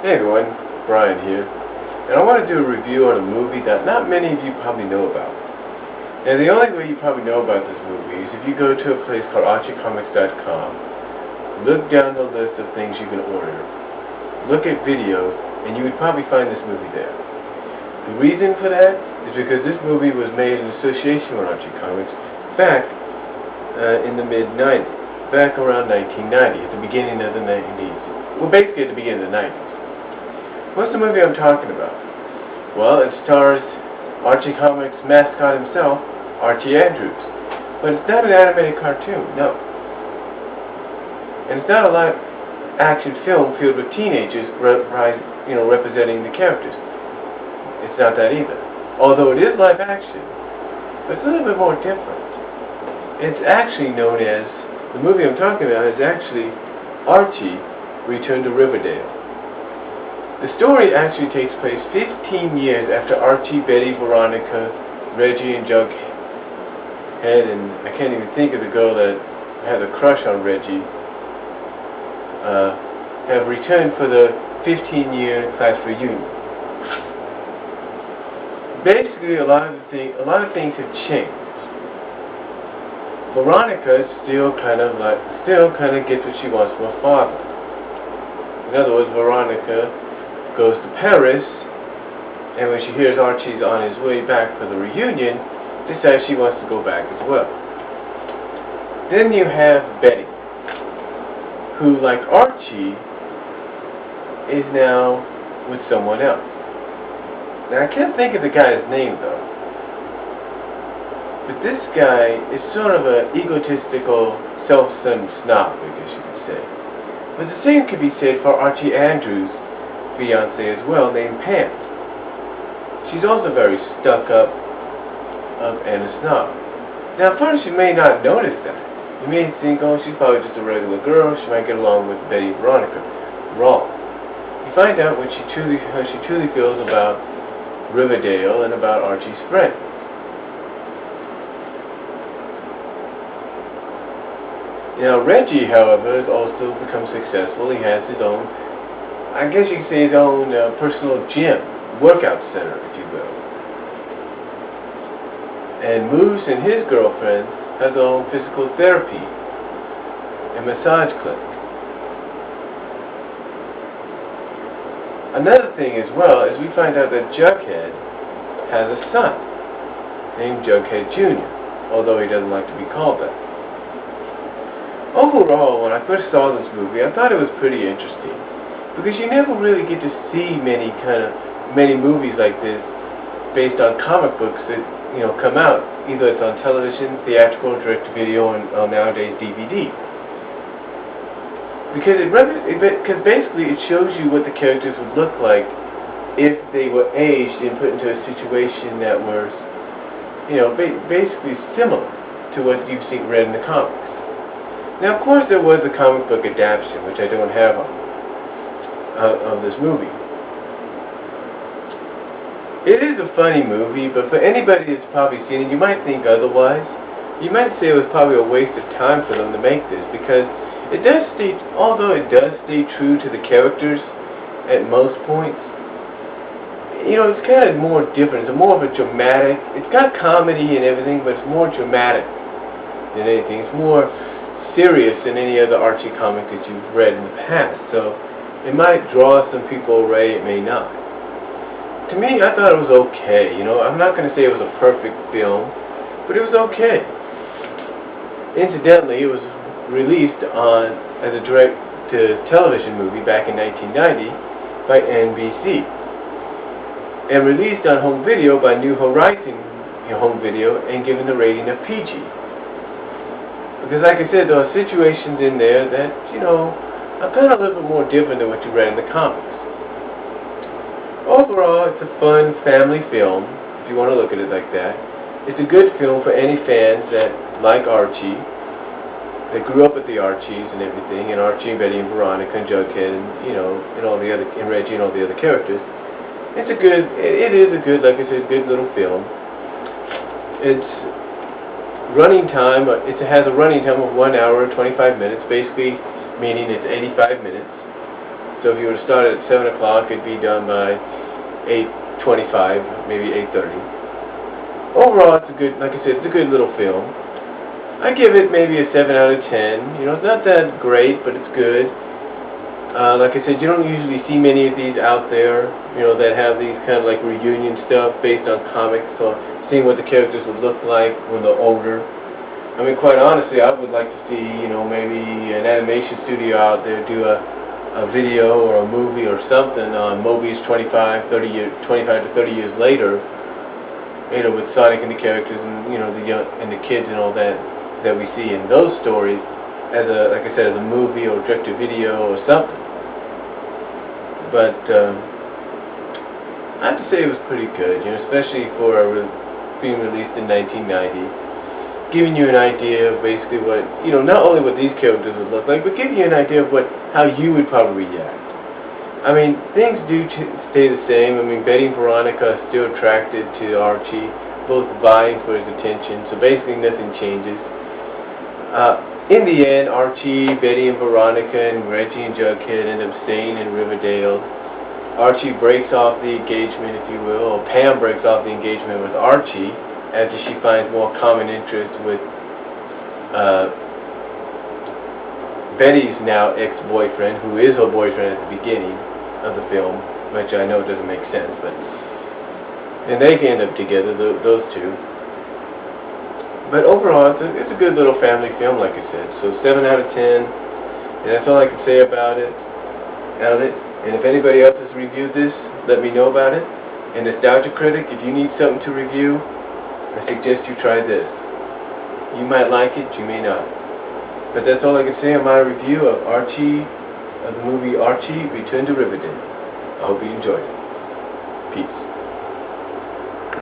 Hey everyone, Brian here, and I want to do a review on a movie that not many of you probably know about. Now the only way you probably know about this movie is if you go to a place called archiecomics.com, look down the list of things you can order, look at videos, and you would probably find this movie there. The reason for that is because this movie was made in association with Archie Comics back in the mid-90s, back around 1990, at the beginning of the 90s. Well, basically at the beginning of the 90s. What's the movie I'm talking about? Well, it stars Archie Comics' mascot himself, Archie Andrews. But it's not an animated cartoon, no. And it's not a live-action film filled with teenagers representing the characters. It's not that either. Although it is live action, but it's a little bit more different. It's actually known as, the movie I'm talking about is actually Archie Returned to Riverdale. The story actually takes place 15 years after Archie, Betty, Veronica, Reggie, and Jughead, and I can't even think of the girl that had a crush on Reggie, have returned for the 15-year class reunion. Basically, a lot of things have changed. Veronica still kind of gets what she wants from her father. In other words, Veronica goes to Paris, and when she hears Archie's on his way back for the reunion, decides she wants to go back as well. Then you have Betty, who, like Archie, is now with someone else. Now, I can't think of the guy's name, though. But this guy is sort of an egotistical, self-centered snob, I guess you could say. But the same could be said for Archie Andrews' fiancée as well, named Pam. She's also very stuck-up and a snob. Now, at first you may not notice that. You may think, oh, she's probably just a regular girl, she might get along with Betty and Veronica. Wrong. You find out how she truly feels about Riverdale and about Archie's friend. Now, Reggie, however, has also become successful. He has his own, I guess you could say, his own personal gym, workout center, if you will. And Moose and his girlfriend have their own physical therapy and massage clinic. Another thing as well is we find out that Jughead has a son named Jughead Jr., although he doesn't like to be called that. Overall, when I first saw this movie, I thought it was pretty interesting, because you never really get to see many movies like this based on comic books that come out. Either it's on television, theatrical, direct-to-video, and nowadays DVD. Because basically it shows you what the characters would look like if they were aged and put into a situation that was, basically similar to what you've read in the comics. Now, of course, there was a comic book adaptation, which I don't have of this movie. It is a funny movie, but for anybody that's probably seen it, you might think otherwise. You might say it was probably a waste of time for them to make this, because although it does stay true to the characters at most points, it's kind of more different. It's more of a dramatic, it's got comedy and everything, but it's more dramatic than anything. It's more serious than any other Archie comic that you've read in the past. So it might draw some people away, it may not. To me, I thought it was okay. I'm not going to say it was a perfect film, but it was okay. Incidentally, it was released as a direct-to-television movie back in 1990 by NBC, and released on home video by New Horizon Home Video, and given the rating of PG. Because, like I said, there are situations in there that, are kind of a little bit more different than what you read in the comics. Overall, it's a fun family film, if you want to look at it like that. It's a good film for any fans that like Archie, that grew up with the Archies and everything, and Archie and Betty and Veronica and Jughead and, and all the other, and Reggie and all the other characters. It is a good, like I said, good little film. It's running time, it has a running time of 1 hour and 25 minutes, basically meaning it's 85 minutes. So if you were to start at 7 o'clock, it'd be done by 8:25, maybe 8:30. Overall, it's a good, like I said, it's a good little film. I give it maybe a 7 out of 10. You know, it's not that great, but it's good. Like I said, you don't usually see many of these out there, you know, that have these kind of like reunion stuff based on comics, so seeing what the characters would look like when they're older. I mean, quite honestly, I would like to see, you know, maybe an animation studio out there do a video or a movie or something on Mobius 25 to 30 years later, you know, with Sonic and the characters and, you know, the young and the kids and all that we see in those stories as a, like I said, as a movie or direct-to-video or something. But I have to say it was pretty good, you know, especially for being released in 1990, giving you an idea of basically what, you know, not only what these characters would look like, but giving you an idea of how you would probably react. I mean, things do stay the same. I mean, Betty and Veronica are still attracted to Archie, both vying for his attention, so basically nothing changes. In the end, Archie, Betty and Veronica, and Reggie and Jughead end up staying in Riverdale. Archie breaks off the engagement, if you will, or Pam breaks off the engagement with Archie after she finds more common interest with Betty's now ex-boyfriend, who is her boyfriend at the beginning of the film, which I know doesn't make sense, but and they end up together, those two. But overall, it's a good little family film, like I said. So 7 out of 10, and that's all I can say about it. And if anybody else has reviewed this, let me know about it. And Nostalgia Critic, if you need something to review, I suggest you try this. You might like it, you may not. But that's all I can say on my review of the movie Archie, Return to Riverdale. I hope you enjoyed it. Peace.